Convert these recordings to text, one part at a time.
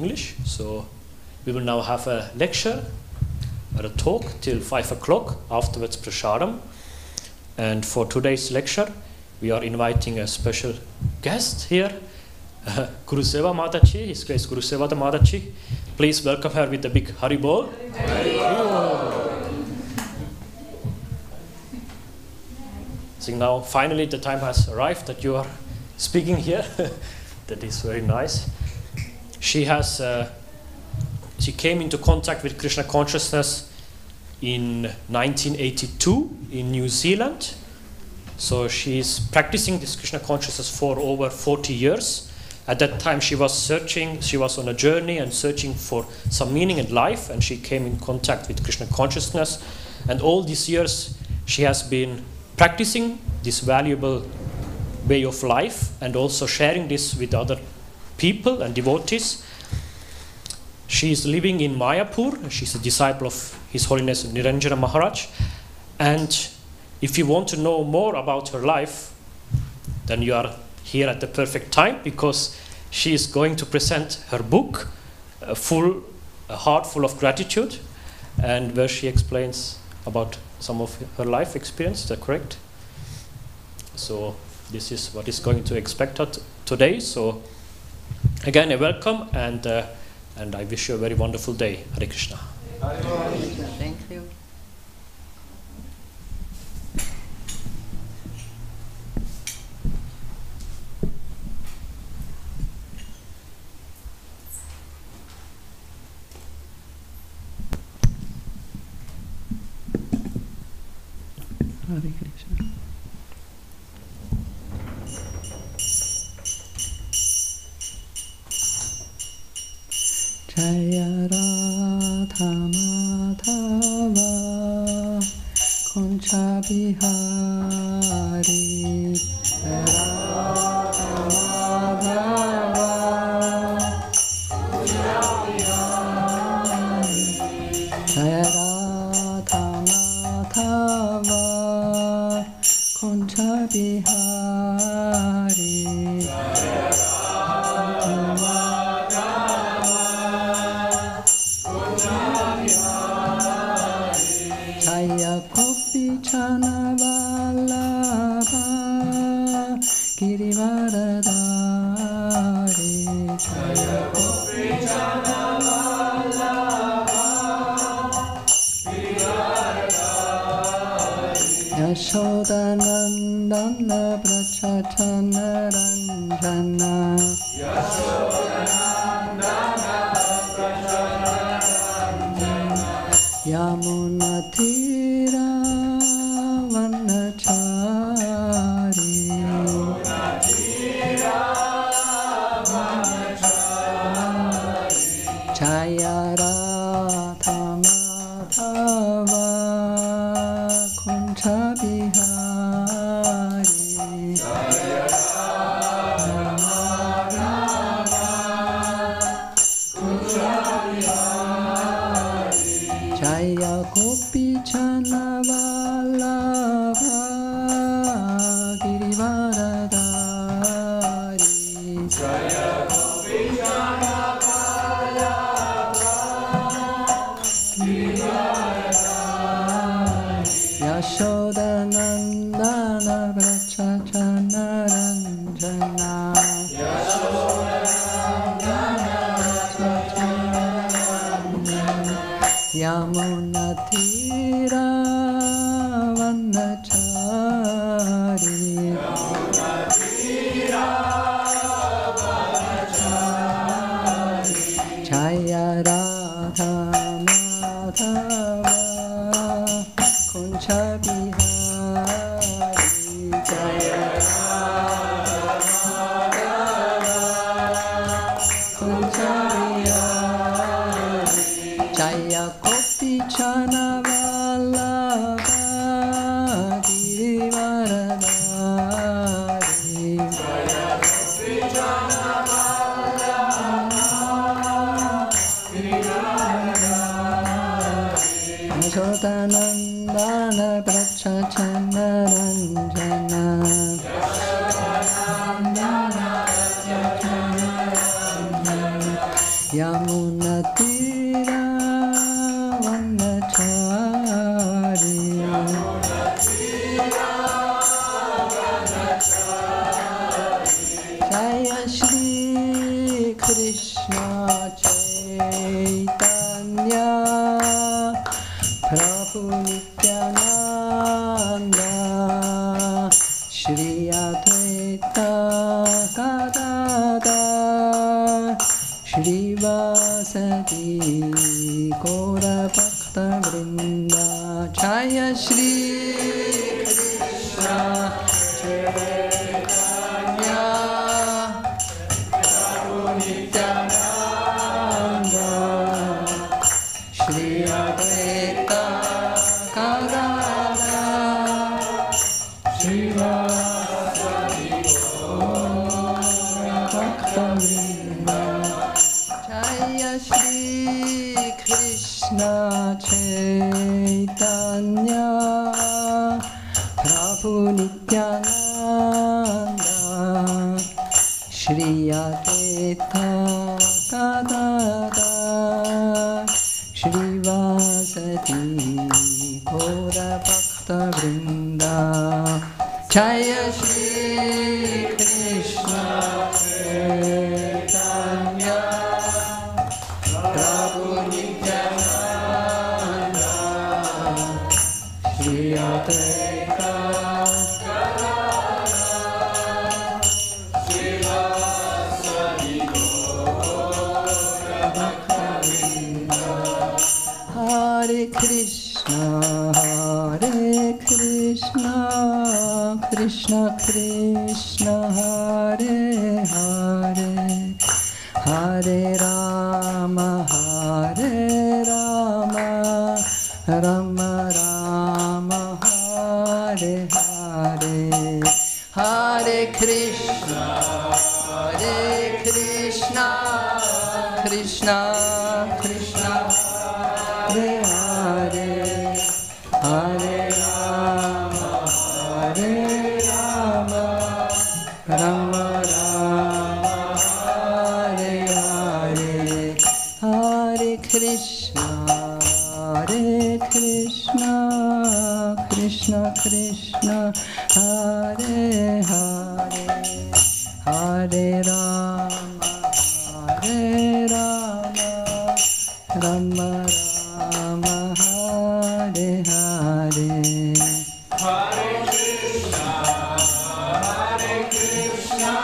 English. So we will now have a lecture or a talk till 5 o'clock, afterwards prasadam. And for today's lecture, we are inviting a special guest here, Guruseva Mataji, His Grace Guruseva Mataji. Please welcome her with a big Haribol. So now finally the time has arrived that you are speaking here. That is very nice. She came into contact with Krishna consciousness in 1982 in New Zealand. So she is practicing this Krishna consciousness for over 40 years. At that time she was searching, she was on a journey and searching for some meaning in life, and she came in contact with Krishna consciousness. And all these years she has been practicing this valuable way of life and also sharing this with other people and devotees. She is living in Mayapur. She's a disciple of His Holiness Niranjana Maharaj. And if you want to know more about her life, then you are here at the perfect time, because she is going to present her book, a heart full of gratitude, and where she explains about some of her life experience. Is that correct? So this is what is going to expect her today. So again, a welcome, and I wish you a very wonderful day. Hare Krishna. Thank you. Hare Krishna. Jaya Radha Madhava Kunja Bihari Radha Madhava Kunja Bihari Jaya Radha Madhava Kunja Bihari Jaya Gopi Chana Vallabha Girivaradari Jaya Gopi Chana Vallabha Girivaradari Yashoda Nandana Brachachana Ranjana Yashoda Nandana Brachachana Yamuna Tira Vanachari Yamuna Tira Vanachari Jaya Radha Madhava Kunja Bihari Jaya Radha Madhava Kunja Bihari Jaya Gopi Chana Vallabha Girivaradari Jaya Gopi Chana Vallabha Girivaradari Yashoda Nandana Brachachana Ranjana Yashoda Nandana Brachachana Ranjana Yamuna Tira Vanachari Yamuna Tira Vanachari Jaya Radha Madhava Kunja Bihari Jaya Radha Madhava Kunja Bihari Jaya Gopi Chana Vallabha Girivaradari Jaya Gopi Chana Vallabha Girivaradari Yashoda Nandana Brachachana Ranjana Yashoda Nandana Brachachana Ranjana Yamunatira Vanachari Jaya Shri Krishna Chaitanya Prabhu Nityananda Shri Advaita Gadadhar Shri Vasati Gaura Bhakta Vrinda Jaya Shri Krishna Chaitanya Prabhu Nityananda Shri Advaita Gadadhar Shri Vasati Gaura Bhakta Vrinda Jaya Shri Krishna Chaitanya Prabhu Nityananda Shri Advaita Gadadhar Shri Vasati Gaura Bhakta Vrinda Jaya Shri Krishna Chaitanya Prabhu Nityananda Shri Advaita Gadadhar Shri Vasati Gaura Bhakta Vrinda Hare Krishna Krishna Krishna Hare Hare Hare Rama Rama Rama Hare Hare Hare Krishna Krishna Krishna Hare Hare Hare Rama Rama Rama Hare Hare Hare Krishna Krishna Krishna Hare Hare Hare Rama Rama Rama Hare Hare Hare Krishna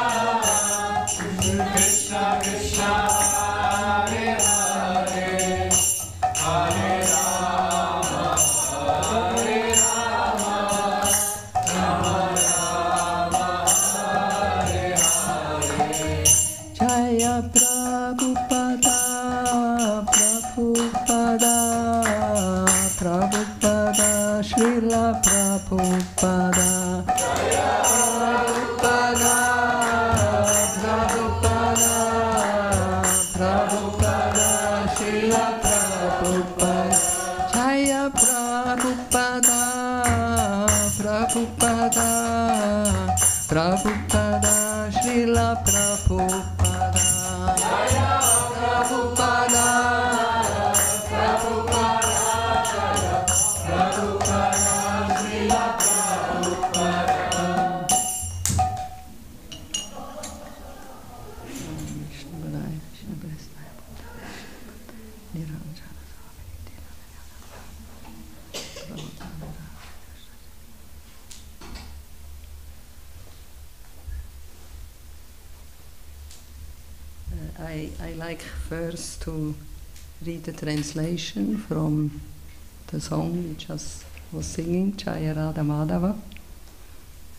Krishna Krishna Hare Hare Hare Rama Rama Rama Hare Hare Jaya Prabhupada Srila Prabhupada Jaya Prabhupada Srila Prabhupada Jaya Prabhupada Srila Prabhupada Jaya Prabhupada I like first to read the translation from the song we just was singing, Jaya Radha Madhava.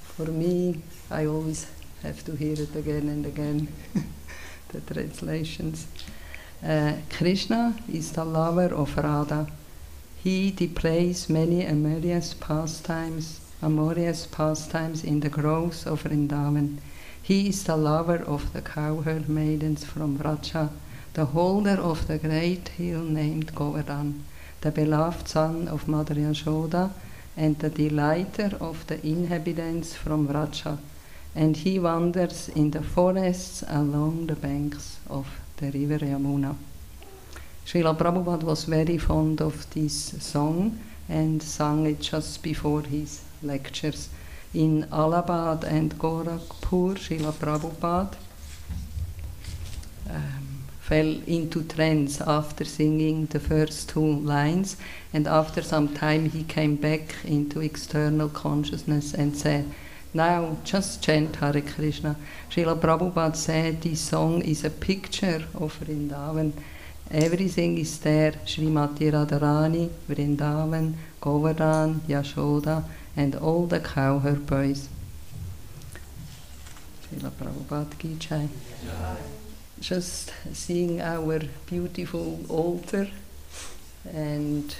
For me, I always have to hear it again and again, the translations. Krishna is the lover of Radha. He displays many amorous pastimes in the groves of Vrindavan. He is the lover of the cowherd maidens from Vraja, the holder of the great hill named Govardhan, the beloved son of Mother Yashoda, and the delighter of the inhabitants from Vraja. And he wanders in the forests along the banks of the river Yamuna. Srila Prabhupada was very fond of this song and sang it just before his lectures. In Allahabad and Gorakhpur, Srila Prabhupada fell into trance after singing the first two lines, and after some time he came back into external consciousness and said, "Now just chant Hare Krishna." Srila Prabhupada said this song is a picture of Vrindavan. Everything is there: Srimati Radharani, Vrindavan, Govardhan, Yashoda, and all the cowherd boys. Srila Prabhupada ki jai. Just seeing our beautiful altar, and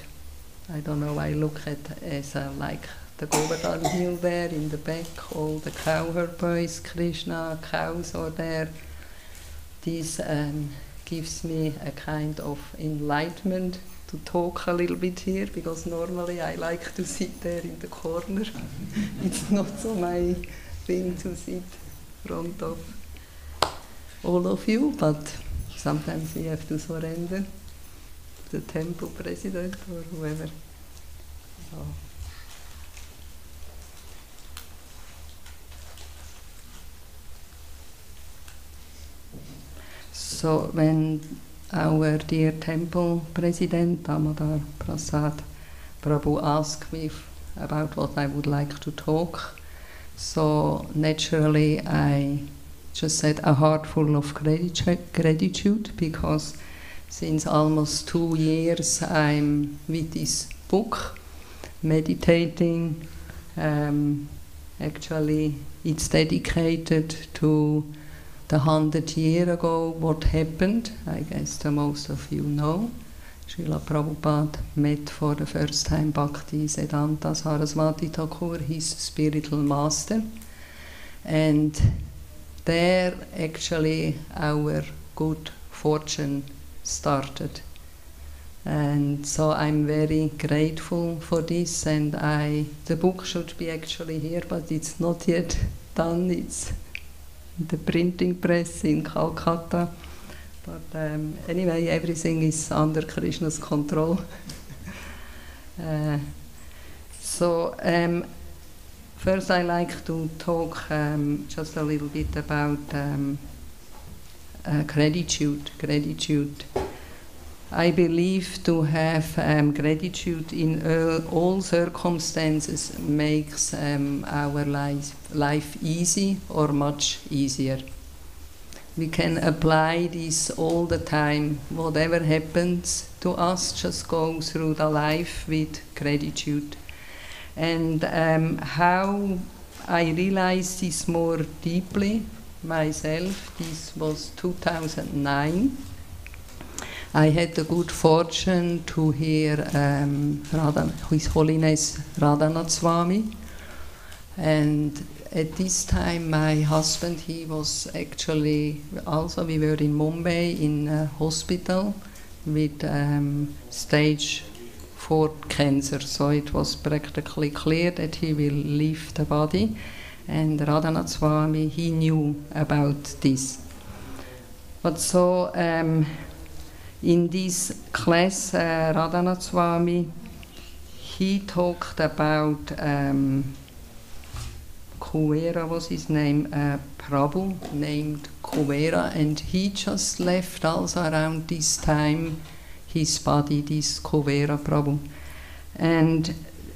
I don't know, I look at as like the Govardhan hill there in the back, all the cowherd boys, Krishna, cows are there. This gives me a kind of enlightenment to talk a little bit here, because normally I like to sit there in the corner. It's not so my thing to sit in front of all of you, but sometimes we have to surrender to the temple president or whoever. So when our dear temple president, Damodar Prasad Prabhu, asked me about what I would like to talk, so naturally I just said a heart full of gratitude, because since almost 2 years I'm with this book, meditating. Actually, it's dedicated to the 100 years ago what happened. I guess the most of you know. Srila Prabhupada met for the first time Bhakti Siddhanta Saraswati Thakur, his spiritual master. And there actually our good fortune started. And so I'm very grateful for this, and the book should be actually here, but it's not yet done. It's in the printing press in Calcutta. But anyway, everything is under Krishna's control. First I like to talk just a little bit about gratitude. I believe to have gratitude in all circumstances makes our life easy or much easier. We can apply this all the time. Whatever happens to us, just go through the life with gratitude. And how I realized this more deeply myself, this was 2009. I had the good fortune to hear His Holiness Radhanath Swami, and at this time my husband, he was actually also, we were in Mumbai in a hospital with stage 4 cancer, so it was practically clear that he will leave the body, and Radhanath Swami, he knew about this. But so in this class, Radhanath Swami, he talked about Kuvera was his name, Prabhu named Kuvera, and he just left also around this time his body, this Kuvera Prabhu. And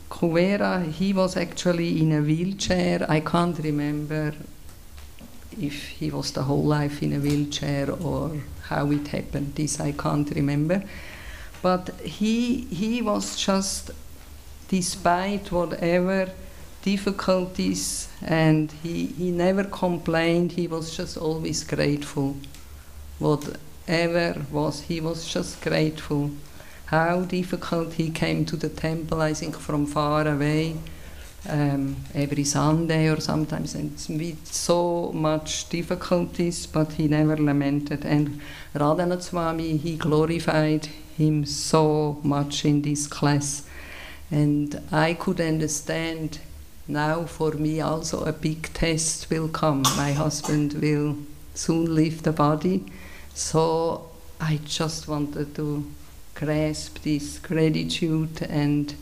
Kuvera, he was actually in a wheelchair. I can't remember if he was the whole life in a wheelchair or how it happened. This I can't remember. But he was just, despite whatever difficulties, and he never complained, he was just always grateful. Whatever was, he was just grateful. How difficult he came to the temple, I think from far away, every Sunday or sometimes, and with so much difficulties, but he never lamented. And Radhanath Swami, he glorified him so much in this class. And I could understand. Now for me also a big test will come. My husband will soon leave the body, So I just wanted to grasp this gratitude, and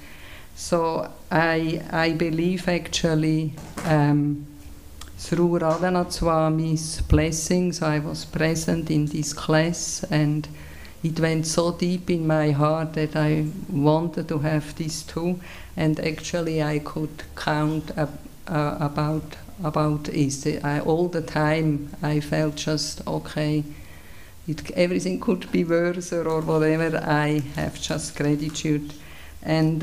so I believe actually through Radhanath Swami's blessings I was present in this class, and it went so deep in my heart that I wanted to have this too, and actually I could count about it. All the time I felt just okay. Everything could be worse or whatever. I have just gratitude, and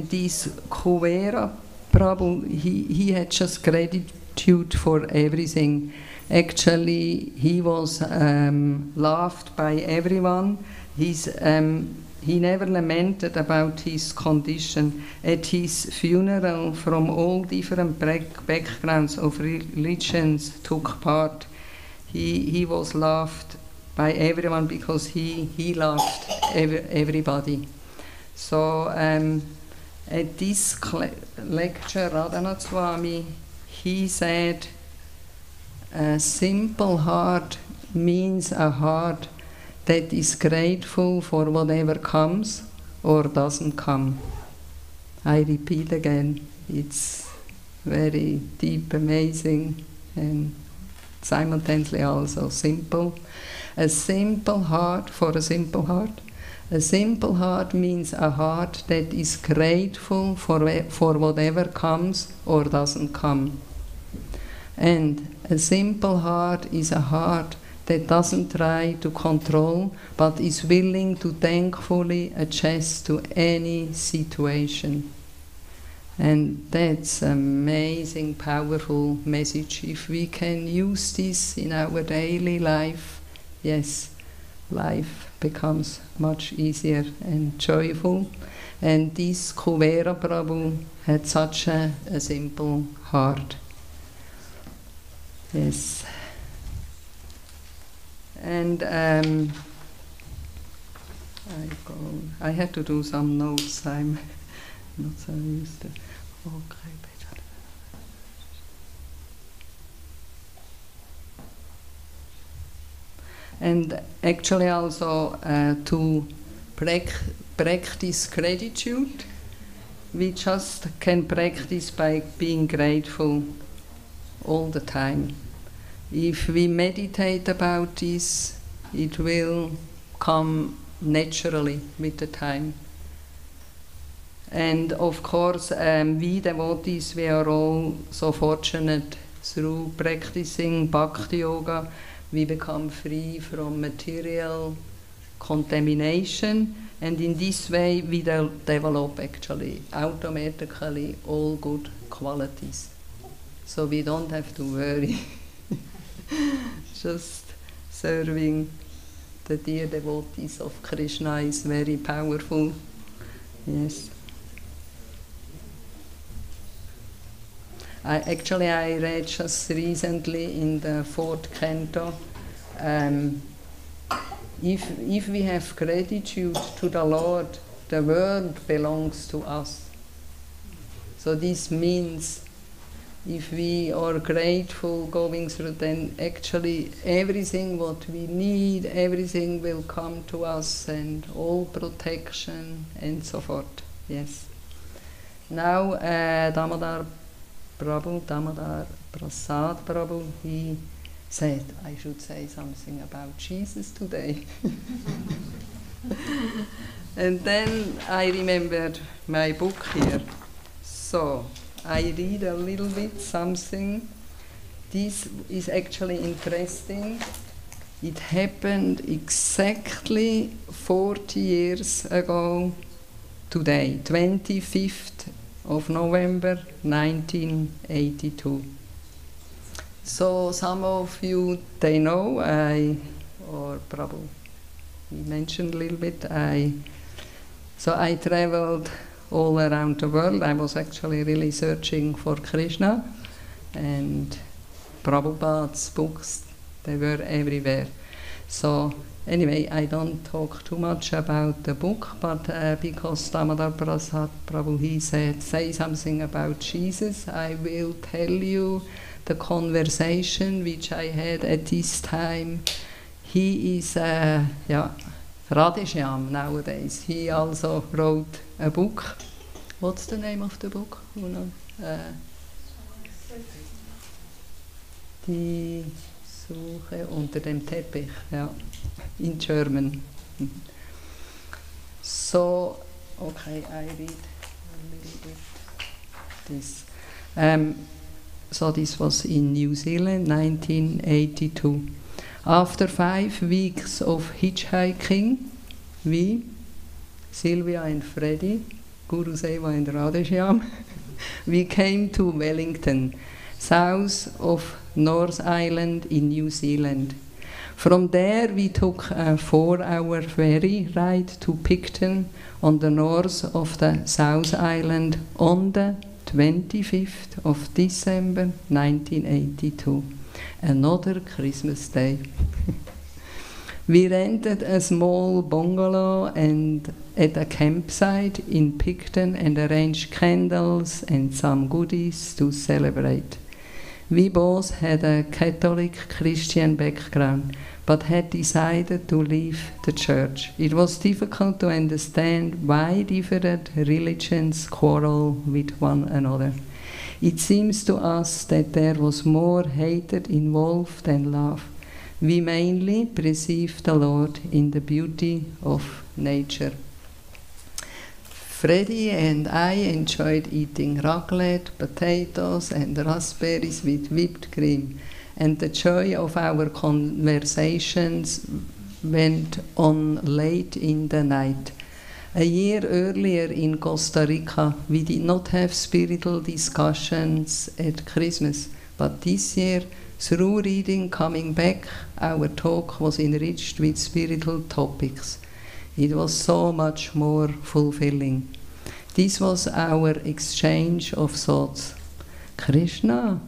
this Kuvera Prabhu, he had just gratitude for everything. Actually, he was loved by everyone. He never lamented about his condition. At his funeral, from all different backgrounds of religions took part. He was loved by everyone because he loved everybody. So at this lecture, Radhanath Swami, he said, a simple heart means a heart that is grateful for whatever comes or doesn't come. I repeat again, it's very deep, amazing, and simultaneously also simple. A simple heart for a simple heart. A simple heart means a heart that is grateful for whatever comes or doesn't come. And a simple heart is a heart that doesn't try to control, but is willing to thankfully adjust to any situation. And that's an amazing, powerful message. If we can use this in our daily life, yes, life becomes much easier and joyful. And this Kuvera Prabhu had such a simple heart. Yes. And I had to do some notes. I'm not so used to. Okay, better. And actually also to practice gratitude, we just can practice by being grateful all the time. If we meditate about this, it will come naturally with the time. And of course, we devotees, we are all so fortunate through practicing Bhakti Yoga, we become free from material contamination, and in this way we develop actually automatically all good qualities. So we don't have to worry. Just serving the dear devotees of Krishna is very powerful. Yes. I read just recently in the 4th canto, if we have gratitude to the Lord, the world belongs to us. So this means if we are grateful going through, then actually everything what we need, everything will come to us, and all protection and so forth. Yes. Now Damodar Prasad Prabhu, he said I should say something about Jesus today. And then I remembered my book here. So I read a little bit something. This is actually interesting. It happened exactly 40 years ago today, 25th of November 1982. So some of you, they know, or probably mentioned a little bit, so I traveled all around the world. I was actually really searching for Krishna, and Prabhupada's books, they were everywhere. So anyway, I don't talk too much about the book, but because Damodar Prasad Prabhu, he said, say something about Jesus, I will tell you the conversation which I had at this time. He is Radesham nowadays. He also wrote a book. What's the name of the book? Die Suche unter dem Teppich, yeah, in German. So, okay, I read a little bit this. So this was in New Zealand, 1982. After 5 weeks of hitchhiking, we, Sylvia and Freddy, Guruseva and Radesham, we came to Wellington, south of North Island in New Zealand. From there we took a 4-hour ferry ride to Picton on the north of the South Island on the 25th of December 1982. Another Christmas day. We rented a small bungalow and at a campsite in Picton and arranged candles and some goodies to celebrate. We both had a Catholic Christian background, but had decided to leave the church. It was difficult to understand why different religions quarrel with one another. It seems to us that there was more hatred involved than love. We mainly perceive the Lord in the beauty of nature. Freddy and I enjoyed eating raclette, potatoes and raspberries with whipped cream, and the joy of our conversations went on late in the night. A year earlier in Costa Rica, we did not have spiritual discussions at Christmas, but this year, through reading coming back, our talk was enriched with spiritual topics. It was so much more fulfilling. This was our exchange of thoughts. Krishna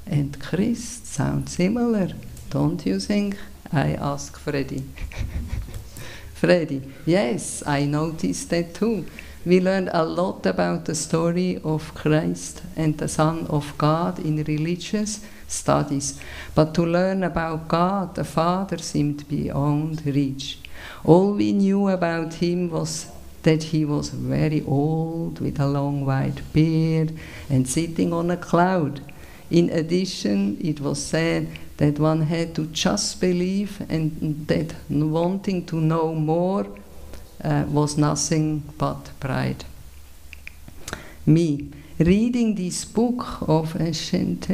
and Christ sound similar, don't you think? I asked Freddy. Freddy, yes, I noticed that too. We learned a lot about the story of Christ and the Son of God in religious studies, but to learn about God the Father seemed beyond reach. All we knew about him was that he was very old with a long white beard and sitting on a cloud. In addition, it was said that one had to just believe and that wanting to know more was nothing but pride. Me, reading this book of ancient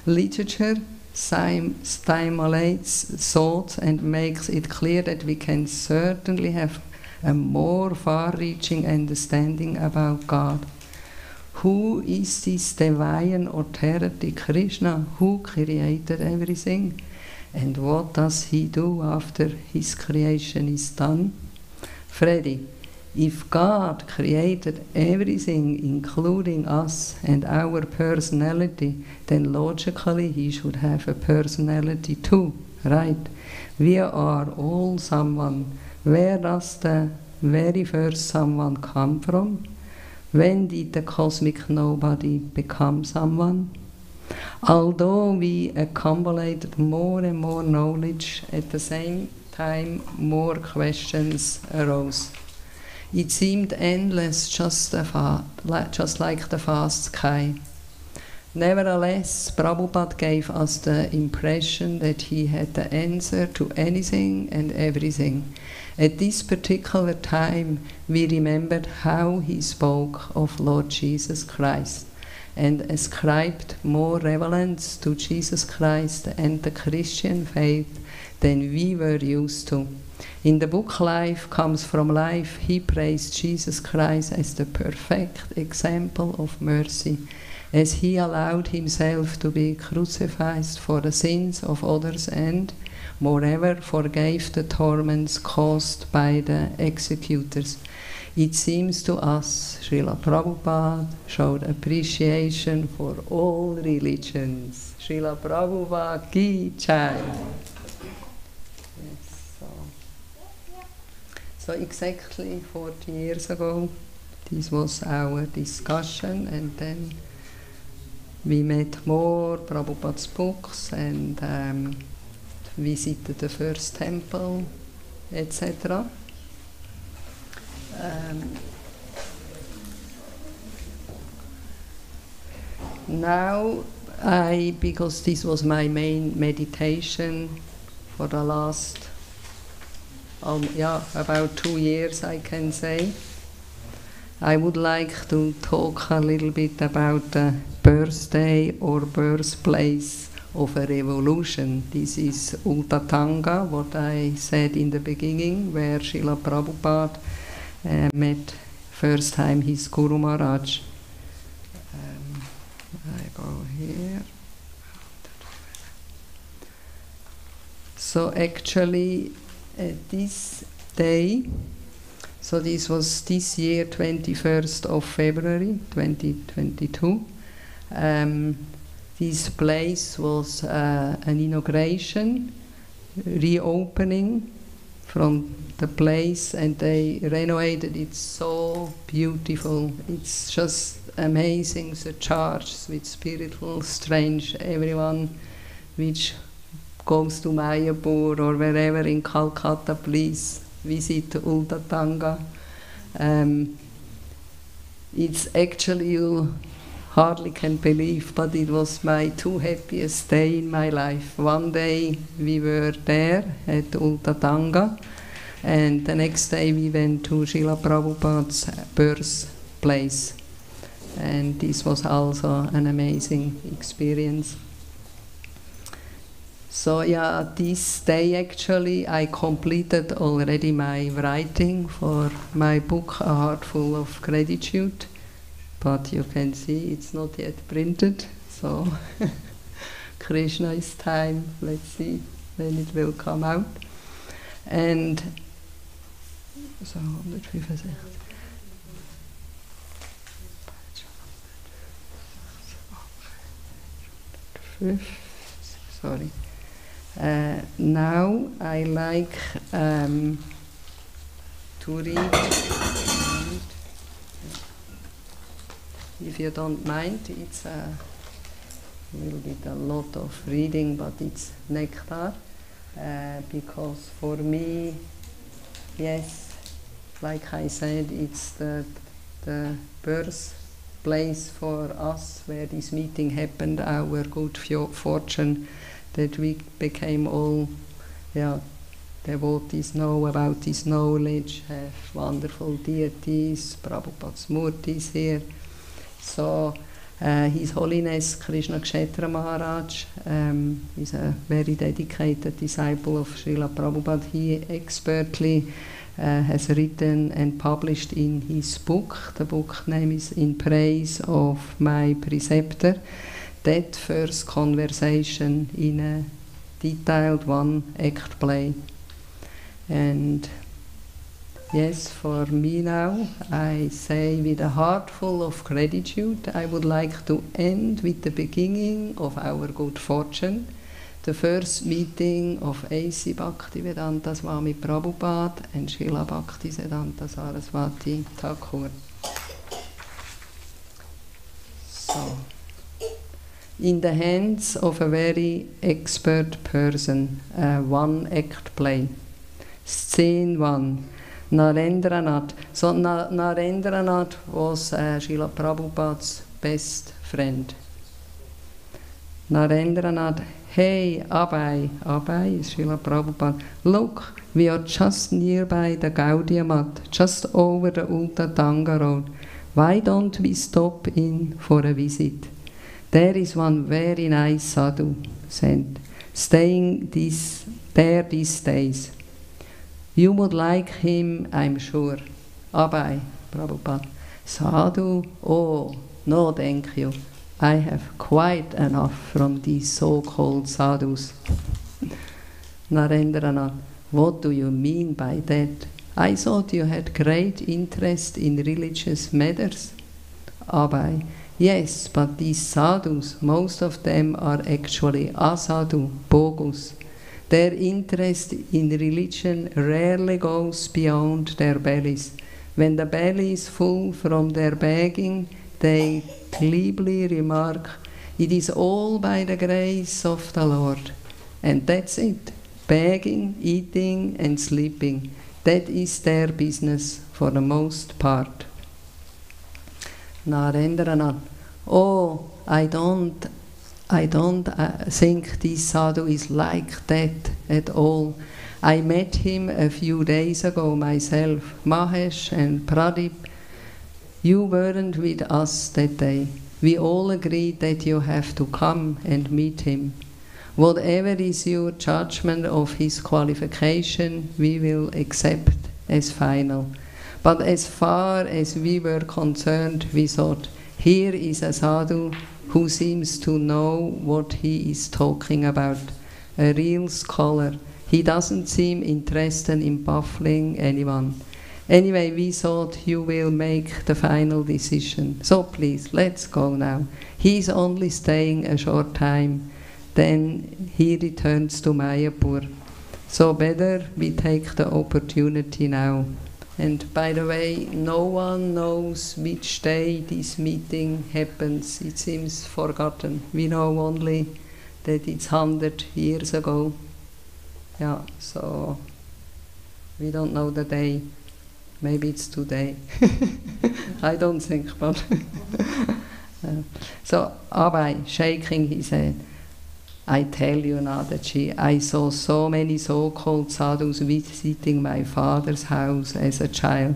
literature stimulates thought and makes it clear that we can certainly have a more far-reaching understanding about God. Who is this divine authority, Krishna, who created everything? And what does he do after his creation is done? Freddy, if God created everything, including us and our personality, then logically he should have a personality too, right? We are all someone. Where does the very first someone come from? When did the cosmic nobody become someone? Although we accumulated more and more knowledge, at the same time more questions arose. It seemed endless, just like the vast sky. Nevertheless, Prabhupada gave us the impression that he had the answer to anything and everything. At this particular time, we remembered how he spoke of Lord Jesus Christ and ascribed more relevance to Jesus Christ and the Christian faith than we were used to. In the book Life Comes from Life, he praised Jesus Christ as the perfect example of mercy, as he allowed himself to be crucified for the sins of others and, moreover, forgave the torments caused by the executors. It seems to us Srila Prabhupada showed appreciation for all religions. Srila Prabhupada ki jai. Yes, so exactly 40 years ago, this was our discussion, and then we met more Prabhupada's books and visited the first temple, etc. Now, because this was my main meditation for the last, about 2 years, I can say, I would like to talk a little bit about the birthday or birthplace of a revolution. This is Ultatanga, what I said in the beginning, where Srila Prabhupada met first time his Guru Maharaj. I go here. So actually, this day, so this was this year, 21st of February 2022. This place was an inauguration, reopening from the place, and they renovated it so beautiful. It's just amazing, the charge with spiritual strength. Everyone which goes to Mayapur or wherever in Calcutta, please visit Ultatanga. It's actually, you hardly can believe, but it was my 2 happiest day in my life. One day we were there at Ultatanga, and the next day we went to Srila Prabhupada's birthplace. And this was also an amazing experience. So yeah, this day actually I completed already my writing for my book, A Heart Full of Gratitude. But you can see it's not yet printed, so Krishna's time, let's see when it will come out. And so 165. Sorry. Now I like to read, if you don't mind. It's a little bit a lot of reading, but it's nectar, because for me, yes, like I said, it's the birthplace for us where this meeting happened, our good fortune that we became all devotees, know about this knowledge, have wonderful deities, Prabhupada's murtis here. So His Holiness Krishna Kshetra Maharaj is a very dedicated disciple of Srila Prabhupada. He expertly has written and published in his book. The book name is In Praise of My Preceptor. That first conversation in a detailed one-act play. And yes, for me now, I say with a heart full of gratitude, I would like to end with the beginning of our good fortune, the first meeting of A.C. Bhaktivedanta Swami Prabhupada and Srila Bhaktisiddhanta Saraswati Thakur. So, in the hands of a very expert person, one-act play. Scene 1. Narendranath. So Narendranath was Srila Prabhupada's best friend. Narendranath, hey Abai, Abai is Srila Prabhupada, look, we are just nearby the Gaudiya Math, just over the Ultatanga road. Why don't we stop in for a visit? There is one very nice sadhu staying there these days. You would like him, I'm sure. Abai, Prabhupada. Sadhu? Oh, no thank you. I have quite enough from these so-called sadhus. Narendranath, what do you mean by that? I thought you had great interest in religious matters. Abai, yes, but these sadhus, most of them are actually asadu, bogus. Their interest in religion rarely goes beyond their bellies. When the belly is full from their begging, they glibly remark, "It is all by the grace of the Lord." And that's it. Begging, eating and sleeping. That is their business for the most part. Narendra, oh, I don't think this sadhu is like that at all. I met him a few days ago myself. Mahesh and Pradeep, you weren't with us that day. We all agreed that you have to come and meet him. Whatever is your judgment of his qualification, we will accept as final. But as far as we were concerned, we thought, here is a sadhu who seems to know what he is talking about, a real scholar. He doesn't seem interested in baffling anyone. Anyway, we thought you will make the final decision. So please, let's go now. He's only staying a short time. Then he returns to Mayapur. So better we take the opportunity now. And by the way, no one knows which day this meeting happens. It seems forgotten. We know only that it's 100 years ago. Yeah, so we don't know the day. Maybe it's today. I don't think, but so Abai, shaking his head, I tell you, Nadaji, I saw so many so-called sadhus visiting my father's house as a child.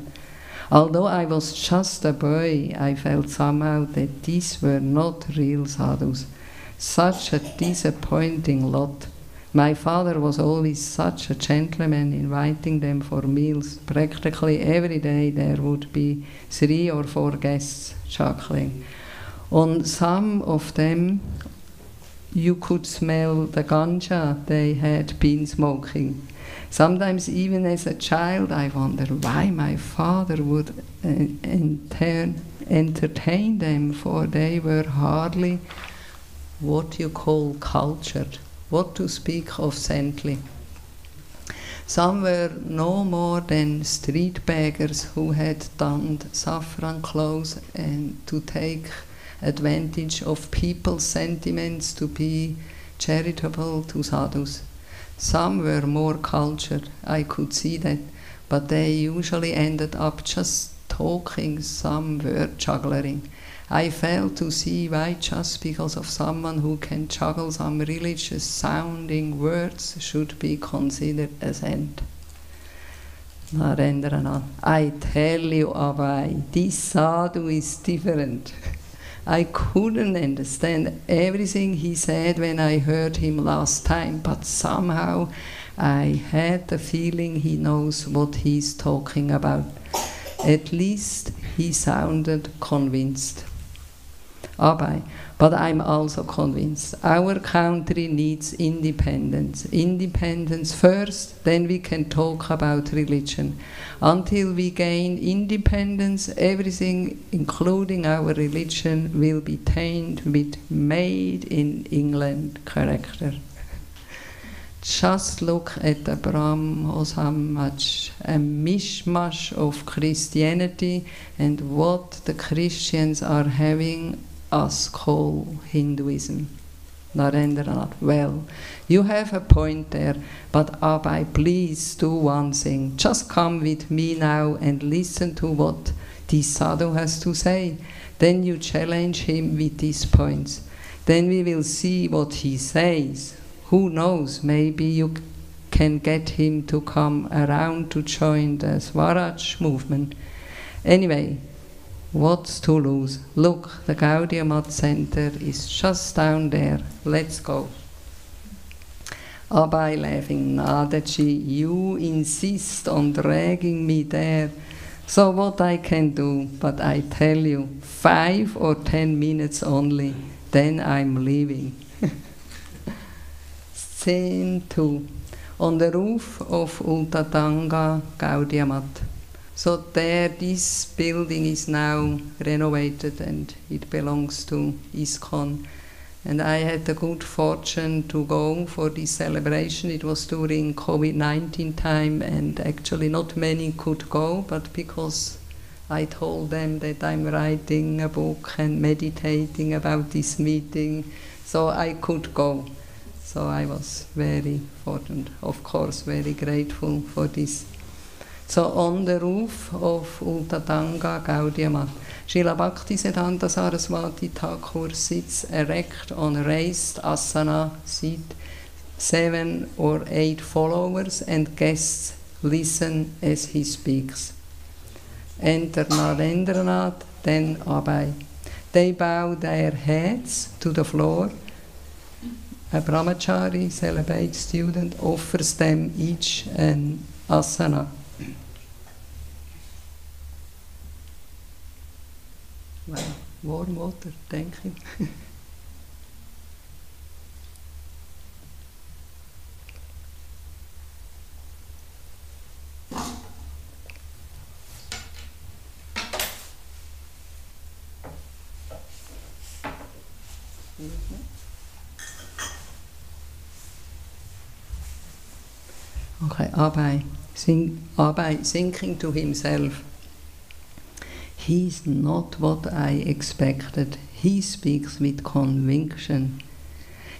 Although I was just a boy, I felt somehow that these were not real sadhus. Such a disappointing lot. My father was always such a gentleman, inviting them for meals. Practically every day there would be 3 or 4 guests, chuckling. On some of them, you could smell the ganja they had been smoking. Sometimes even as a child I wondered why my father would entertain them, for they were hardly what you call cultured, what to speak of saintly. Some were no more than street beggars who had donned saffron clothes and to take advantage of people's sentiments to be charitable to sadhus. Some were more cultured, I could see that, but they usually ended up just talking some word juggling. I failed to see why just because of someone who can juggle some religious sounding words should be considered a saint. Narendra, I tell you, Abai, this sadhu is different. I couldn't understand everything he said when I heard him last time, but somehow I had the feeling he knows what he's talking about. At least he sounded convinced. Abai, but I'm also convinced our country needs independence. Independence first, then we can talk about religion. Until we gain independence, everything, including our religion, will be tainted with made in England character. Just look at the Brahmo Samaj, a mishmash of Christianity, and what the Christians are having us call Hinduism. Narendra, well, you have a point there, but Abai, please do one thing. Just come with me now and listen to what this sadhu has to say. Then you challenge him with these points. Then we will see what he says. Who knows, maybe you can get him to come around to join the Swaraj movement. Anyway, what's to lose? Look, the Gaudiya Math Center is just down there. Let's go. Abai laughing, Nadaji, you insist on dragging me there. So what I can do, but I tell you, 5 or 10 minutes only, then I'm leaving. Scene 2. On the roof of Ultatanga Gaudiya Math. So there, this building is now renovated and it belongs to ISKCON. And I had the good fortune to go for this celebration. It was during COVID-19 time and actually not many could go, but because I told them that I'm writing a book and meditating about this meeting, so I could go. So I was very fortunate, of course, very grateful for this. So on the roof of Ultatanga Gaudiya, Srila Bhaktisiddhanta Saraswati Thakur sits erect on a raised asana seat. 7 or 8 followers and guests listen as he speaks. Enter Narendranath, then Abhay. They bow their heads to the floor. A brahmachari, celibate student, offers them each an asana. Well, warm water, thank you. Okay, Abhay thinking to himself, he's not what I expected. He speaks with conviction.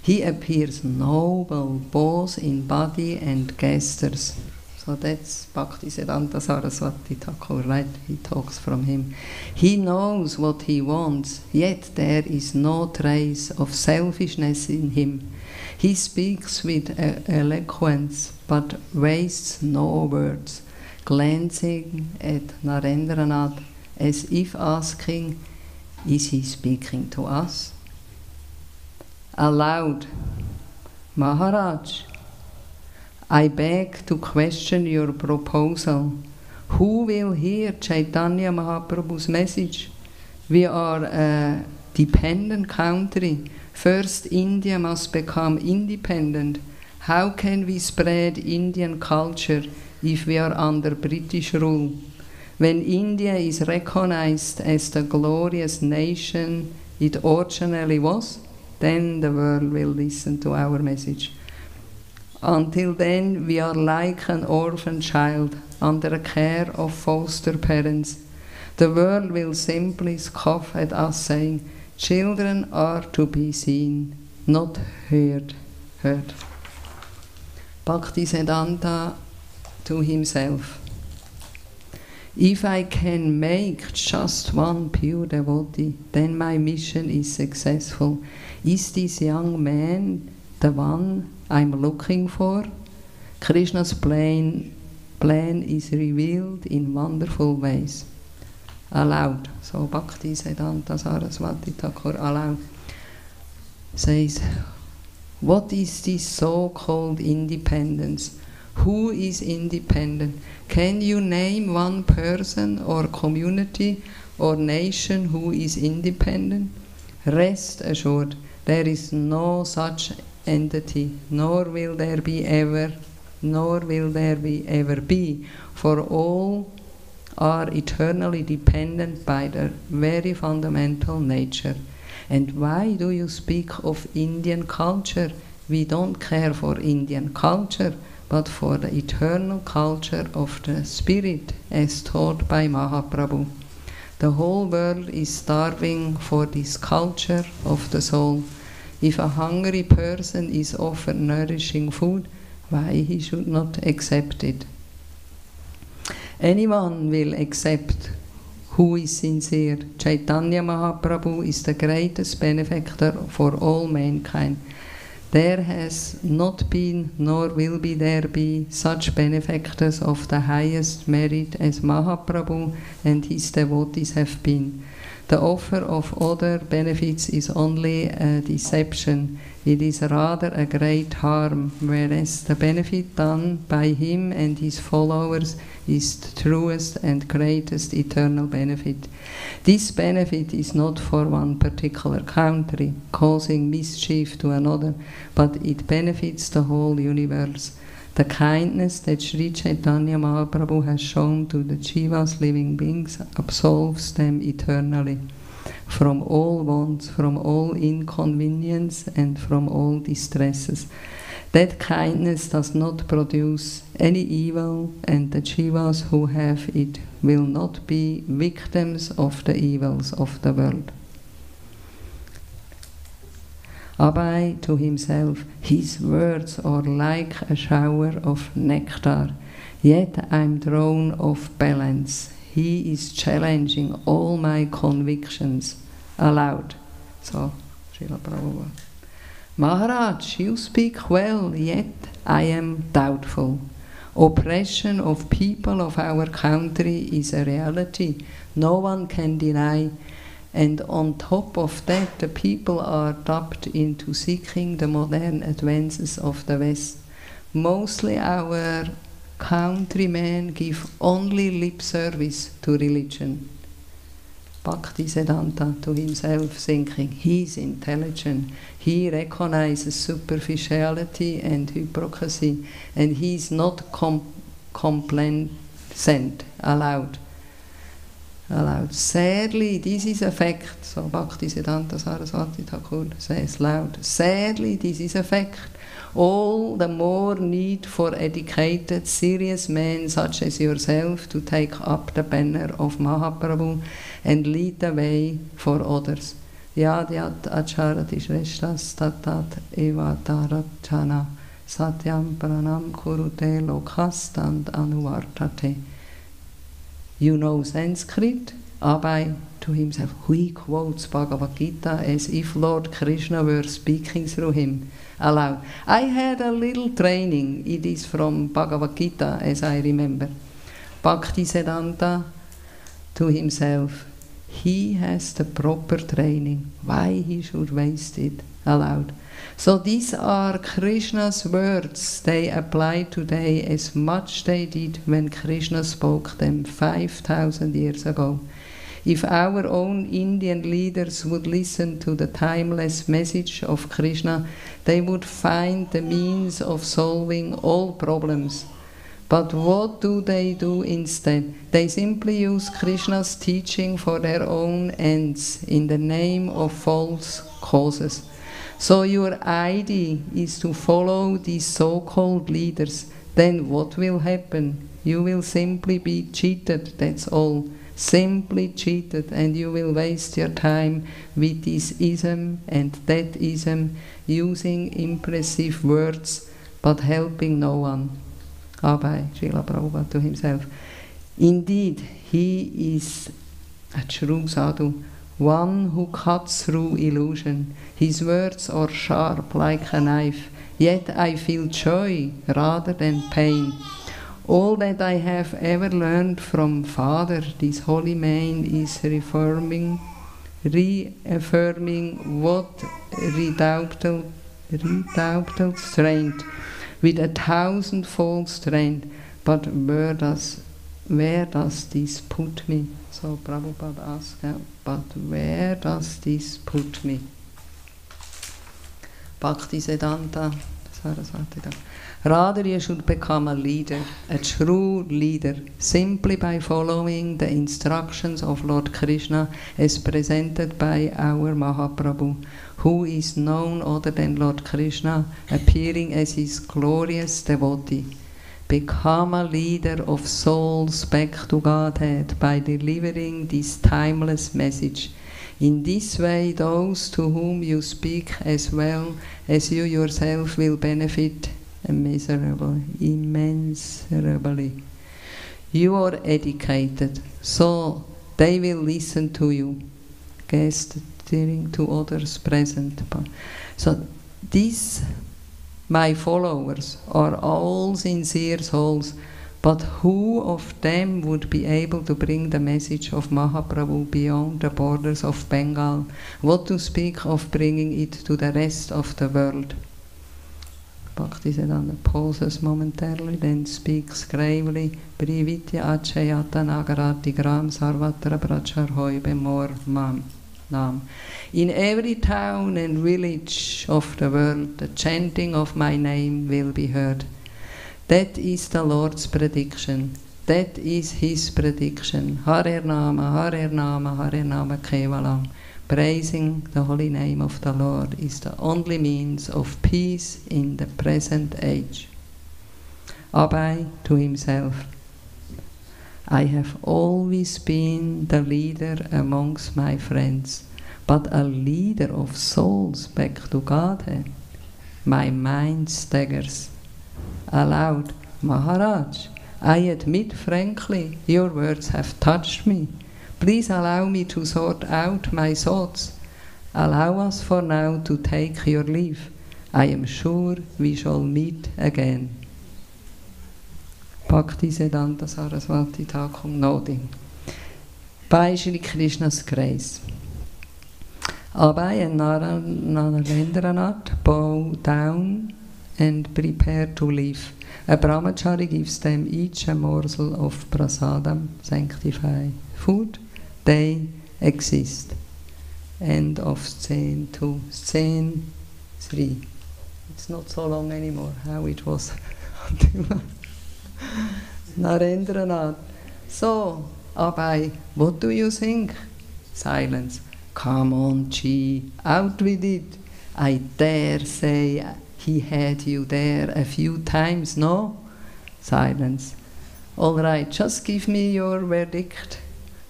He appears noble, both in body and gestures. So that's Bhaktisiddhanta Saraswati Thakur, right? He talks from him. He knows what he wants, yet there is no trace of selfishness in him. He speaks with eloquence, but wastes no words, glancing at Narendranath as if asking, is he speaking to us? Aloud, Maharaj, I beg to question your proposal. Who will hear Chaitanya Mahaprabhu's message? We are a dependent country. First, India must become independent. How can we spread Indian culture if we are under British rule? When India is recognized as the glorious nation it originally was, then the world will listen to our message. Until then, we are like an orphan child under the care of foster parents. The world will simply scoff at us, saying, children are to be seen, not heard. Bhaktisiddhanta to himself, if I can make just one pure devotee, then my mission is successful. Is this young man the one I'm looking for? Krishna's plan is revealed in wonderful ways. Aloud, so Bhaktisiddhanta Saraswati Thakur aloud says, what is this so-called independence? Who is independent? Can you name one person or community or nation who is independent? Rest assured, there is no such entity, nor will there be ever be, for all are eternally dependent by their very fundamental nature. And why do you speak of Indian culture? We don't care for Indian culture, but for the eternal culture of the spirit as taught by Mahaprabhu. The whole world is starving for this culture of the soul. If a hungry person is offered nourishing food, why he should not accept it? Anyone will accept who is sincere. Chaitanya Mahaprabhu is the greatest benefactor for all mankind. There has not been, nor will there be, such benefactors of the highest merit as Mahaprabhu and his devotees have been. The offer of other benefits is only a deception. It is rather a great harm, whereas the benefit done by him and his followers is the truest and greatest eternal benefit. This benefit is not for one particular country, causing mischief to another, but it benefits the whole universe. The kindness that Sri Chaitanya Mahaprabhu has shown to the Jivas, living beings, absolves them eternally from all wants, from all inconvenience, and from all distresses. That kindness does not produce any evil, and the jivas who have it will not be victims of the evils of the world. Abai to himself, his words are like a shower of nectar, yet I'm drawn off balance. He is challenging all my convictions aloud. So, Srila Prabhupada. Maharaj, you speak well, yet I am doubtful. Oppression of people of our country is a reality. No one can deny. And on top of that, the people are tapped into seeking the modern advances of the West. Mostly our countrymen give only lip service to religion. Bhaktisiddhanta to himself thinking, he's intelligent, he recognizes superficiality and hypocrisy, and he's not complacent, allowed. Sadly, this is a fact. So Bhaktisiddhanta Saraswati Thakur says loud, sadly, this is a fact. All the more need for educated, serious men such as yourself to take up the banner of Mahaprabhu and lead the way for others. Yad yad acharati shreshtas tatat evataratchana satyam pranam kurute lokhastant anuvartate. You know Sanskrit? Abai to himself, he quotes Bhagavad Gita as if Lord Krishna were speaking through him aloud. I had a little training, it is from Bhagavad Gita as I remember. Bhaktisiddhanta to himself, he has the proper training, why he should waste it aloud. So these are Krishna's words, they apply today as much they did when Krishna spoke them 5,000 years ago. If our own Indian leaders would listen to the timeless message of Krishna, they would find the means of solving all problems. But what do they do instead? They simply use Krishna's teaching for their own ends in the name of false causes. So your idea is to follow these so-called leaders. Then what will happen? You will simply be cheated, that's all. Simply cheated, and you will waste your time with this ism and that ism, using impressive words, but helping no one. Abai, Srila Prabhupada to himself. Indeed, he is a true sadhu, one who cuts through illusion. His words are sharp like a knife, yet I feel joy rather than pain. All that I have ever learned from Father, this holy man, is reaffirming what redoubtable strength, with 1,000-fold strength. But where does this put me? So Prabhupada asked, but where does this put me? Bhaktisiddhanta Saraswati. Rather you should become a leader, a true leader, simply by following the instructions of Lord Krishna as presented by our Mahaprabhu, who is none other than Lord Krishna, appearing as his glorious devotee. Become a leader of souls back to Godhead by delivering this timeless message. In this way, those to whom you speak as well as you yourself will benefit immeasurably. You are educated, so they will listen to you, gesturing to others present. So these, my followers, are all sincere souls, but who of them would be able to bring the message of Mahaprabhu beyond the borders of Bengal? What to speak of bringing it to the rest of the world? Bhaktisiddhanta pauses momentarily, then speaks gravely, Privitya Achayata Nagarati Gram Sarvatra Prachar Hoibe Mor Mam Nam. In every town and village of the world, the chanting of my name will be heard. That is the Lord's prediction. That is his prediction. Hare Nama, Hare Nama, Hare Nama Kevalam. praising the holy name of the Lord is the only means of peace in the present age. Abai to himself. I have always been the leader amongst my friends, but a leader of souls back to God. My mind staggers. Aloud, Maharaj, I admit frankly, your words have touched me. Please allow me to sort out my thoughts. Allow us for now to take your leave. I am sure we shall meet again. Bhaktisiddhanta Saraswati Thakur nodding. By Shri Krishna's grace. Abai and Narendranath bow down and prepare to leave. A brahmachari gives them each a morsel of prasadam, sanctified food. They exist. End of scene 2. Scene 3. It's not so long anymore, how it was until Narendranath. So, Abai, what do you think? Silence. Come on, Chi, out with it. I dare say he had you there a few times, no? Silence. All right, just give me your verdict.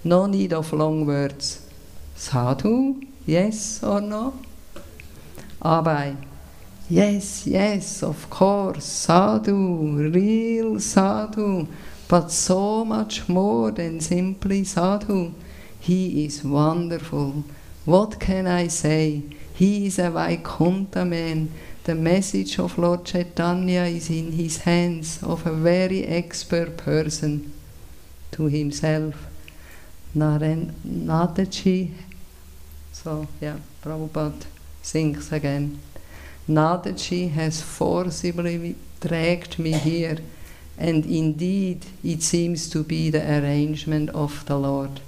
No need of long words. Sadhu, yes or no? Abai. Yes, yes, of course, sadhu, real sadhu, but so much more than simply sadhu. He is wonderful. What can I say? He is a Vaikuntha man. The message of Lord Chaitanya is in his hands, of a very expert person. To himself, Nadaji. So, yeah, Prabhupada sings again. Nadaji has forcibly dragged me here, and indeed it seems to be the arrangement of the Lord.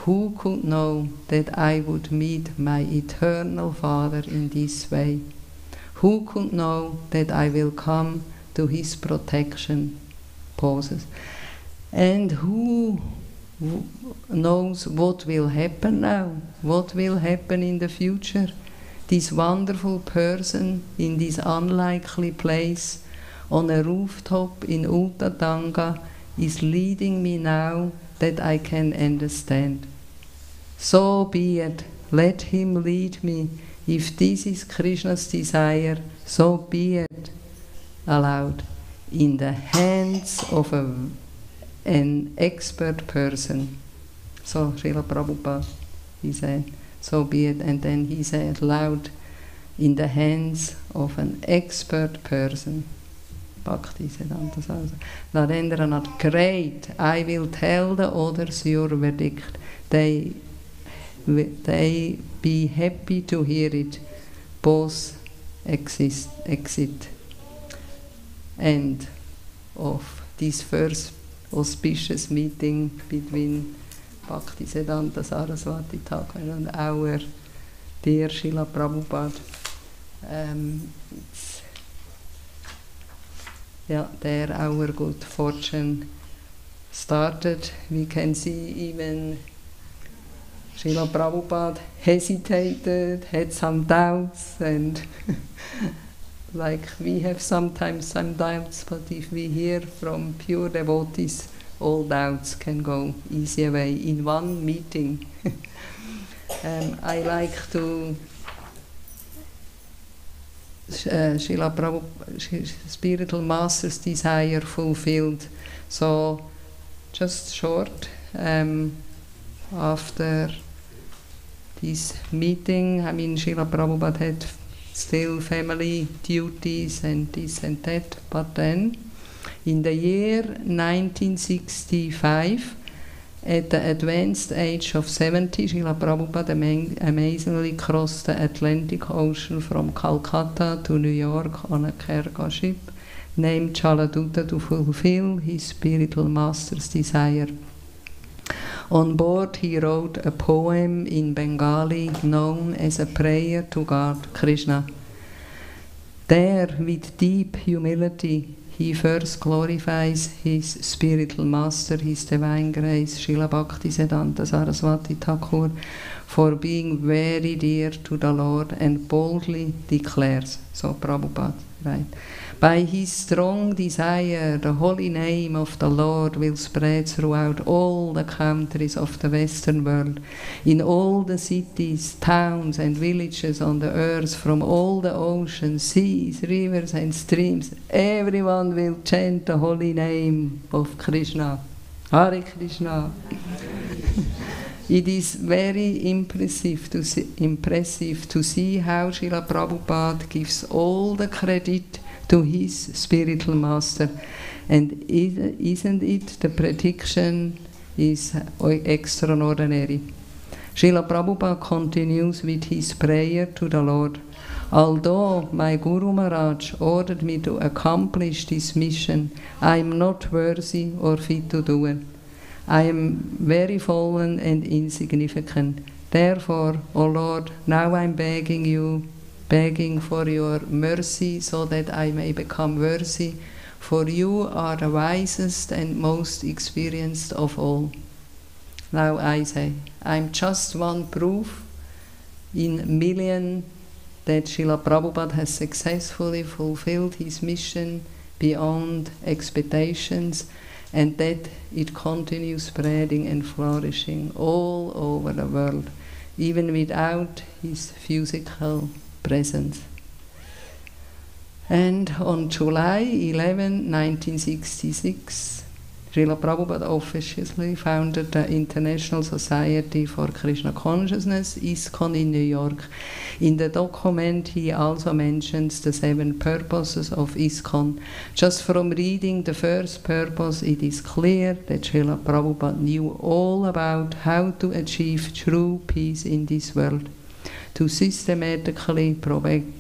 Who could know that I would meet my eternal Father in this way? Who could know that I will come to his protection? Pauses. And who knows what will happen now? What will happen in the future? This wonderful person in this unlikely place on a rooftop in Uttatanga is leading me now that I can understand. So be it, let him lead me. If this is Krishna's desire, so be it. Aloud, in the hands of an expert person. So Srila Prabhupada, he said, so be it. And then he said loud, in the hands of an expert person. Bhaktisiddhanta Saraswati. Narendranath, great, I will tell the others your verdict. They be happy to hear it. Both exit. End of this first auspicious meeting between Bhaktisiddhanta Saraswati Thakur and our dear Srila Prabhupada. There our good fortune started. We can see even Srila Prabhupada hesitated, had some doubts, and like we have sometimes some doubts, but if we hear from pure devotees, all doubts can go easy away in one meeting. I like to Srila Prabhupada, spiritual master's desire fulfilled. So, just short, after this meeting, I mean, Srila Prabhupada had still family duties and this and that, but then, in the year 1965, at the advanced age of 70, Srila Prabhupada amazingly crossed the Atlantic Ocean from Calcutta to New York on a cargo ship named Chaladuta to fulfill his spiritual master's desire. On board he wrote a poem in Bengali known as a prayer to God, Krishna. There, with deep humility, he first glorifies his spiritual master, his divine grace, Srila Bhaktisiddhanta Saraswati Thakur, for being very dear to the Lord, and boldly declares, so Prabhupada, right? By his strong desire, the holy name of the Lord will spread throughout all the countries of the Western world, in all the cities, towns and villages on the earth, from all the oceans, seas, rivers and streams. Everyone will chant the holy name of Krishna. Hare Krishna. It is very impressive to see how Srila Prabhupada gives all the credit to his spiritual master. And isn't it the prediction is extraordinary? Srila Prabhupada continues with his prayer to the Lord. Although my Guru Maharaj ordered me to accomplish this mission, I am not worthy or fit to do it. I am very fallen and insignificant. Therefore, O Lord, now I am begging for your mercy so that I may become worthy, for you are the wisest and most experienced of all. Now I say, I am just one proof in a million that Srila Prabhupada has successfully fulfilled his mission beyond expectations, and that it continues spreading and flourishing all over the world, even without his physical presence. And on July 11, 1966, Srila Prabhupada officiously founded the International Society for Krishna Consciousness, ISKCON in New York. In the document, he also mentions the 7 purposes of ISKCON. Just from reading the first purpose, it is clear that Srila Prabhupada knew all about how to achieve true peace in this world, to systematically propagate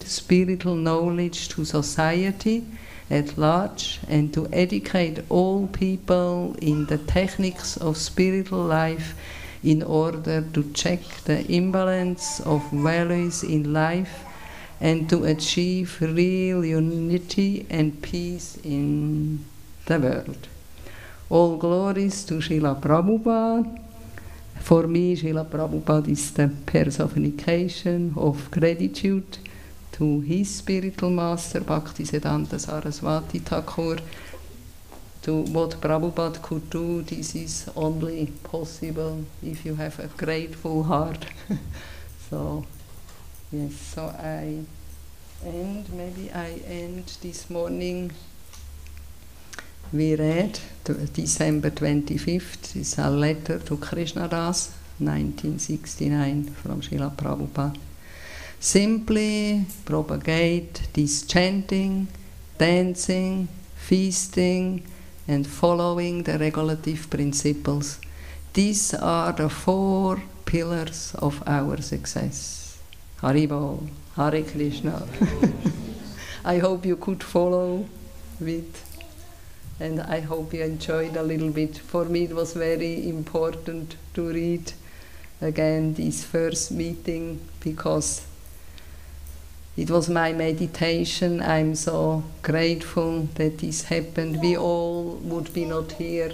spiritual knowledge to society at large, and to educate all people in the techniques of spiritual life in order to check the imbalance of values in life and to achieve real unity and peace in the world. All glories to Srila Prabhupada. For me, Srila Prabhupada is the personification of gratitude to his spiritual master, Bhaktisiddhanta Saraswati Thakur. To what Prabhupada could do, this is only possible if you have a grateful heart. So, yes, so I end this morning. We read December 25th, is a letter to Krishna Das, 1969, from Srila Prabhupada. Simply propagate this chanting, dancing, feasting, and following the regulative principles. These are the 4 pillars of our success. Haribol, Hare Krishna. I hope you could follow with, and I hope you enjoyed a little bit. For me it was very important to read again this first meeting, because it was my meditation. I'm so grateful that this happened. We all would be not here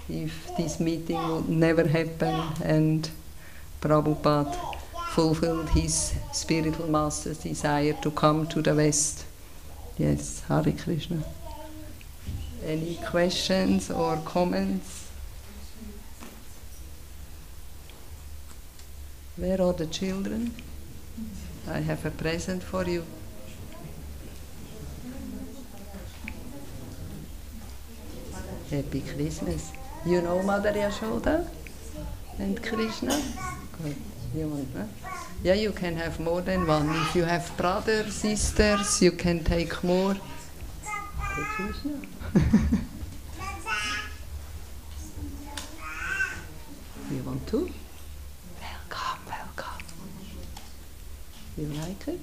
if this meeting would never happen, and Prabhupada fulfilled his spiritual master's desire to come to the West. Yes, Hare Krishna. Any questions or comments? Where are the children? I have a present for you. Happy Christmas. You know Mother Yashoda and Krishna? Good. You want that? Yeah, you can have more than one. If you have brothers, sisters, you can take more. Hare Krishna. You want to? Welcome. You like it?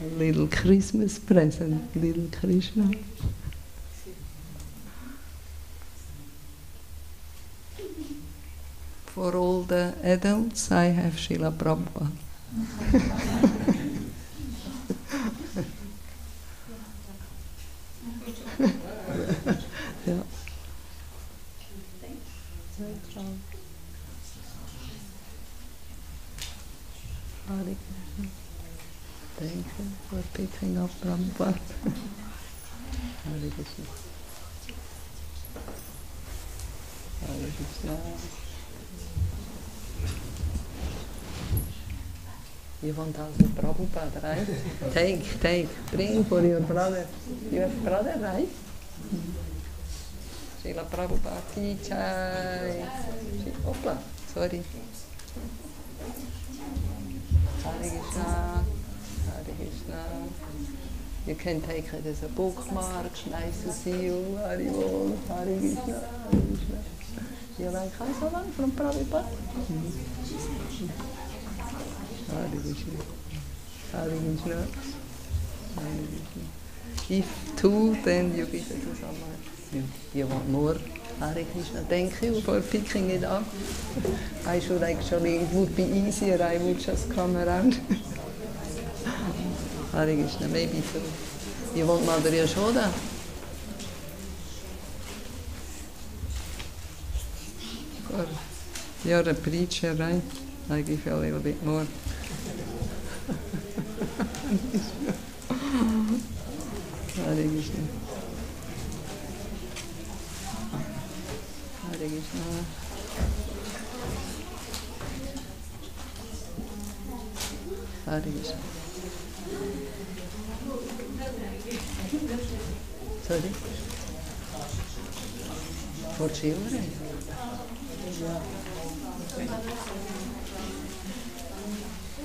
A little Christmas present, little Krishna. For all the adults, I have Srila Prabhupada. Yeah. Hare Krishna. Thank you for picking up Prabhupada. Hare Krishna. Hare Krishna. You want also Prabhupada, right? Take. Bring for your brother. You have brother, right? Srila Prabhupada ki jai. Opla, sorry. Hare Krishna. Hare Krishna. You can take it as a bookmark. Nice to see you. Haribol. Hare Krishna. Hare Krishna. You like Hansalan from Prabhupada? Hare Krishna. Hare Krishna. Hare Krishna. If two, then you give it to someone. You want more? Hare Krishna. Thank you for picking it up. I should actually, it would be easier, I would just come around. Hare Krishna, maybe two. You want Mother Yashoda? Or you're a preacher, right? I give you a little bit more. Hare Krishna. Hare Krishna. Hare Krishna. Sorry? For children?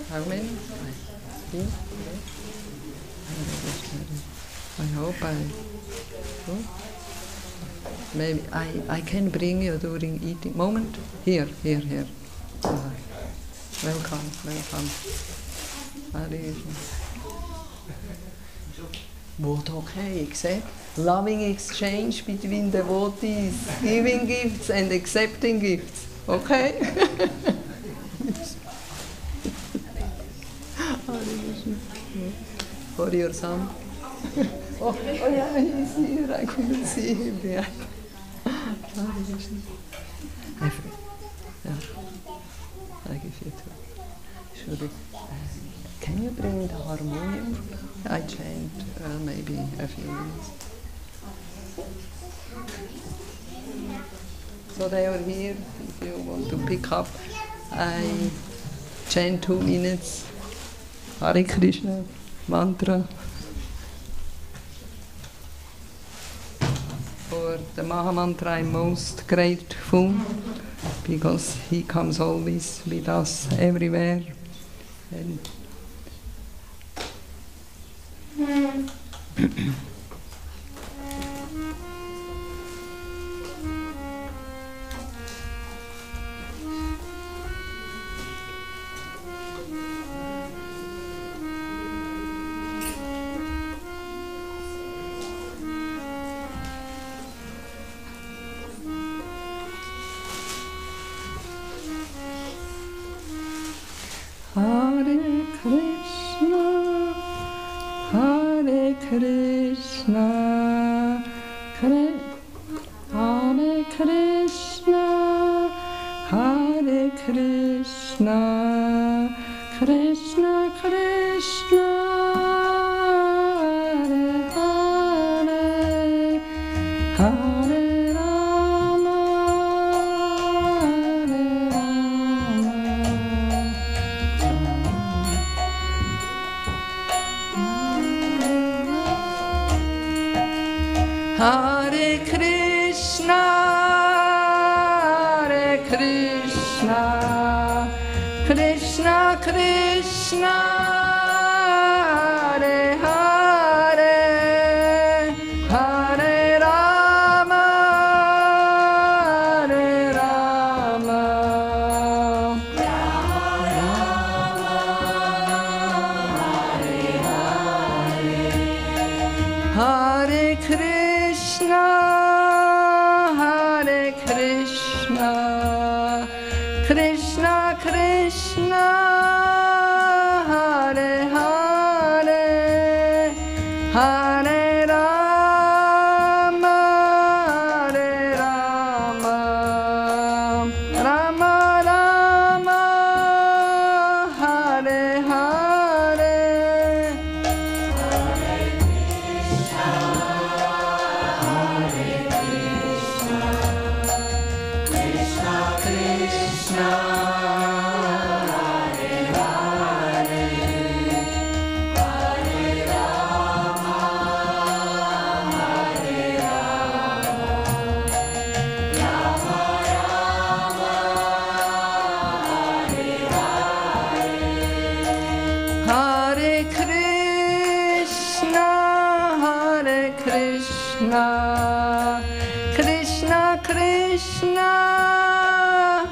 How many? Three? I hope oh. Maybe I can bring you during eating. Moment? Here. Welcome. Hare Krishna. Both okay, except loving exchange between devotees, giving gifts and accepting gifts. Okay? For your son. Oh yeah, he's here. I couldn't see him behind. I give you two. Should we? Can you bring the harmonium? I chant maybe a few minutes. So they are here. If you want to pick up, I chant 2 minutes. Hare Krishna mantra. For the Maha Mantra I'm most grateful because he comes always with us everywhere. And Hare Krishna, Hare Krishna, Hare Krishna, Hare Krishna, Krishna Krishna, Hare Hare, Hare Rama, Hare Hare Krishna, Hare Krishna, Krishna Krishna, Hare Hare, Hare Rama, Hare Rama, Hare Krishna, Hare Krishna, Krishna Krishna, Hare Hare, Hare Rama, Hare Rama, Rama Rama, Hare Krishna,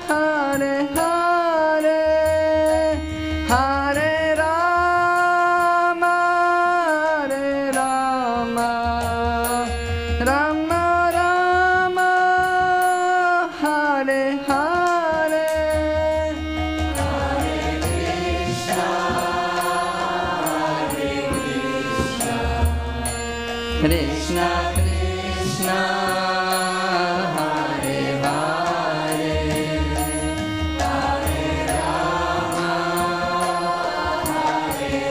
Hare Hare, Hare Rama, Hare Rama, Rama Rama, Hare Hare, Krishna Krishna, Hare Hare, Hare Rama, Hare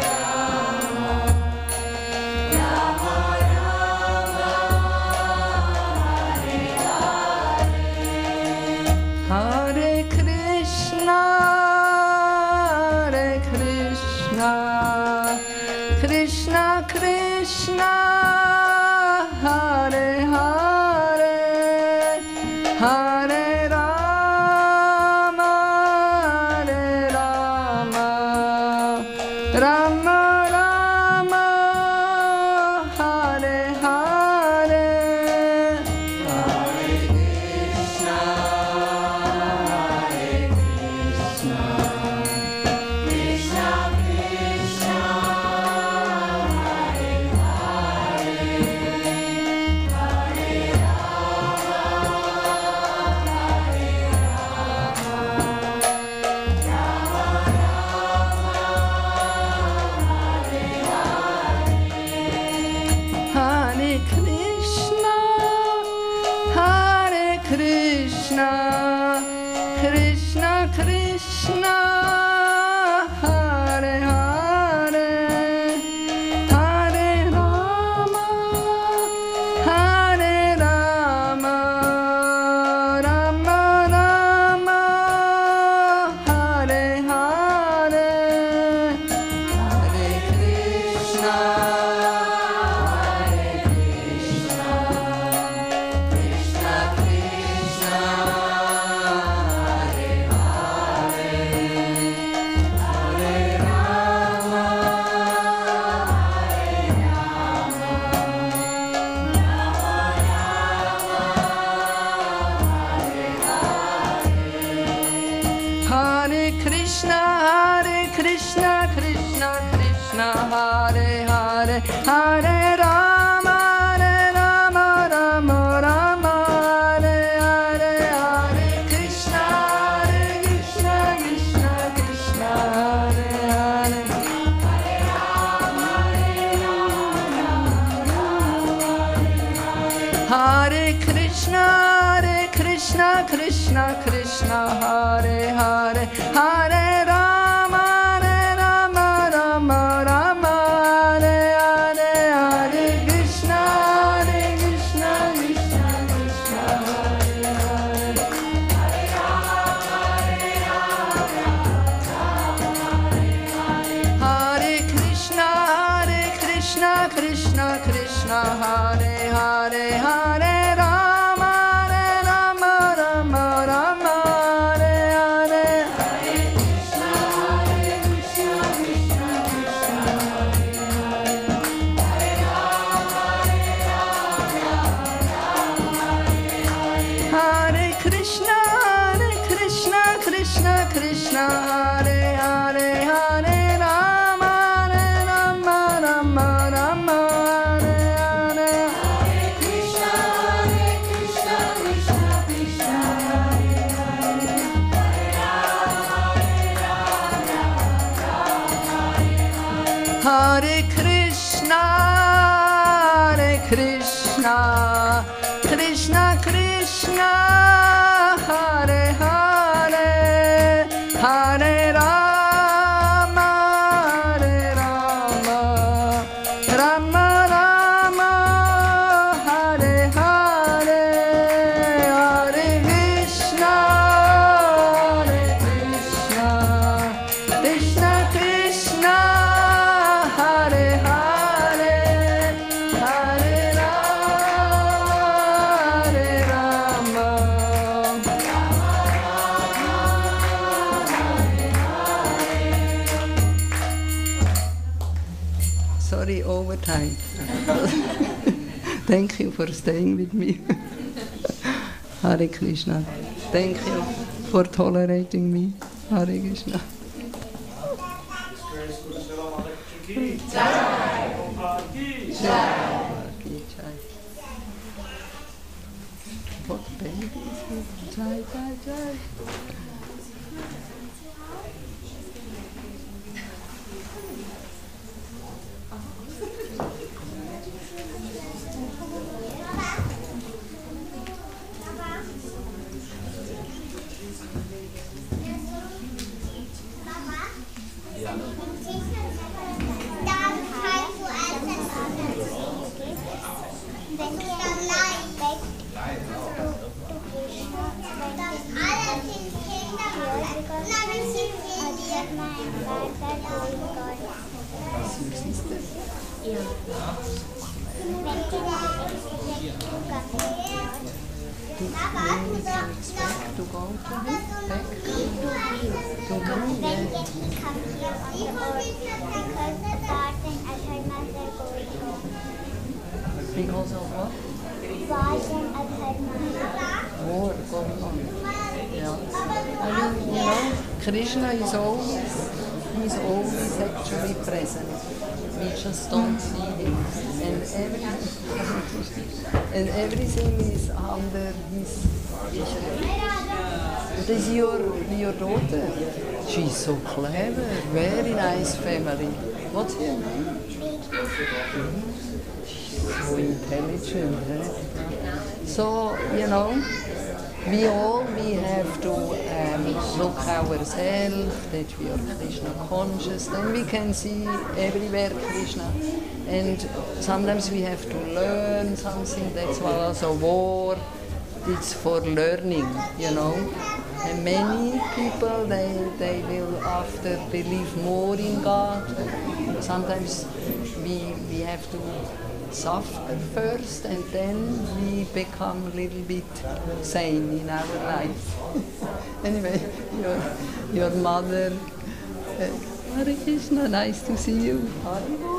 Rama, Rama Rama, Hare Hare, Hare Krishna, Hare Krishna, Krishna Krishna, Hare Hare, Hare Rama, Hare Rama, Rama Rama, Hare Hare, Hare Krishna, Hare Krishna, Krishna Krishna, Hare Hare Krishna, Hare Krishna, Krishna Krishna, Hare Hare, Hare Rama, Hare Rama, Rama Rama, Hare Hare, Hare Krishna, Hare Krishna, Krishna Krishna, Hare Hare, Hare Rama, Hare Rama, Rama Rama, Hare Hare, Hare Krishna, Hare Krishna, Krishna Krishna, Hare Hare, Hare Rama, Rama Rama, Hare Hare, Hare Krishna, Hare Krishna, Krishna Krishna, Hare Hare, Hare Rama, Hare Krishna, Hare Krishna, Krishna Krishna, Hare Hare, Hare Rama, Rama Rama, Hare Hare, Hare Krishna, Hare Krishna, Krishna Krishna, Hare Hare, Hare Rama, Hare Krishna, Hare Krishna, Krishna Krishna, Hare Hare, Hare Rama, Rama Rama, Hare Hare, Hare Krishna, Hare Krishna, Krishna Krishna, Hare Hare, Hare Rama, Hare Krishna, Hare Krishna, Krishna Krishna, Hare Hare, Hare Rama, Rama Rama, Hare Hare, Hare Krishna, Hare Krishna, Krishna Krishna, Hare Hare, Hare Rama, Hare Krishna, Hare Krishna, Krishna Krishna, Hare Hare, Hare Rama, Hare Rama, Rama Rama, Hare Hare, Hare Krishna, Hare Krishna, Krishna Krishna, Hare Hare, Hare Rama, Sorry, overtime. Thank you for staying with me. Hare Krishna. Thank you for tolerating me. Hare Krishna. What baby is it? Jai, jai, jai. To go to him, back to him, When did he come here on the earth? Because the gods and Adharmas are going home. because of what? Gods and Adharmas. War going on. Yeah. I mean, you know, Krishna is he's always actually present. We just don't see him. And everything is under his vision. This is your daughter. She's so clever, very nice family. What's her name? She's so intelligent. So, you know, we have to look ourselves that we are Krishna conscious, then we can see everywhere Krishna. And sometimes we have to learn something, that's why also war, it's for learning, you know. And many people, they will after believe more in God. Sometimes we have to suffer first and then we become a little bit sane in our life. Anyway, your mother, Hare Krishna, nice to see you. Hare